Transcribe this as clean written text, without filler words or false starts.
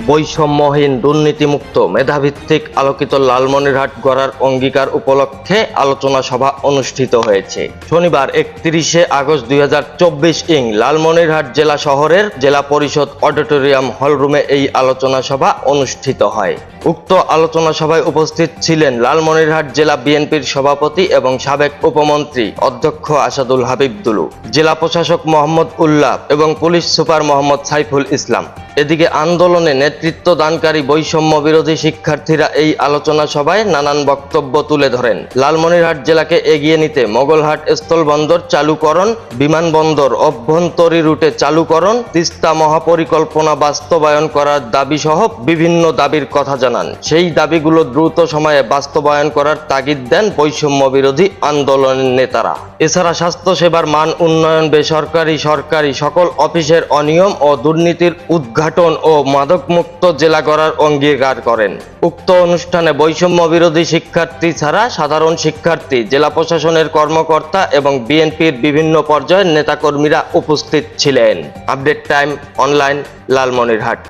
বৈষম্যহীন, দুর্নীতিমুক্ত, মেধাভিত্তিক আলোকিত লালমনিরহাট গড়ার অঙ্গীকার উপলক্ষে আলোচনা সভা অনুষ্ঠিত হয়েছে। শনিবার 31শে আগস্ট 2024 লালমনিরহাট জেলা শহরের জেলা পরিষদ অডিটোরিয়াম হলরুমে এই আলোচনা সভা অনুষ্ঠিত হয়। উক্ত আলোচনা সভায় উপস্থিত ছিলেন লালমনিরহাট জেলা বিএনপির সভাপতি এবং সাবেক উপমন্ত্রী অধ্যক্ষ আসাদুল হাবিব দুলু, জেলা প্রশাসক মোহাম্মদ উল্লাহ এবং পুলিশ সুপার মোহাম্মদ সাইফুল ইসলাম। এদিকে আন্দোলনে নেতৃত্ব দানকারী বৈষম্য বিরোধী শিক্ষার্থীরা এই আলোচনা সভায় নানান বক্তব্য তুলে ধরেন। লালমনিরহাট জেলাকে এগিয়ে নিতে মোগলহাট স্থলবন্দর চালুকরণ, বিমানবন্দর অভ্যন্তরী রুটে চালুকরণ, তিস্তা মহাপরিকল্পনা বাস্তবায়ন করার দাবি সহ বিভিন্ন দাবির কথা জানান। সেই দাবিগুলো দ্রুত সময়ে বাস্তবায়ন করার তাগিদ দেন বৈষম্য বিরোধী আন্দোলনের নেতারা। এছাড়া স্বাস্থ্যসেবার মান উন্নয়ন, বেসরকারি সরকারি সকল অফিসের অনিয়ম ও দুর্নীতির উদ্ঘাটন ও মাদকমুক্ত জেলা গড়ার অঙ্গীকার করেন। উক্ত অনুষ্ঠানে বৈষম্য বিরোধী শিক্ষার্থী ছাড়া সাধারণ শিক্ষার্থী, জেলা প্রশাসনের কর্মকর্তা এবং বিএনপির বিভিন্ন পর্যায়ের নেতাকর্মীরা উপস্থিত ছিলেন। Update time online, Lalmonirhat.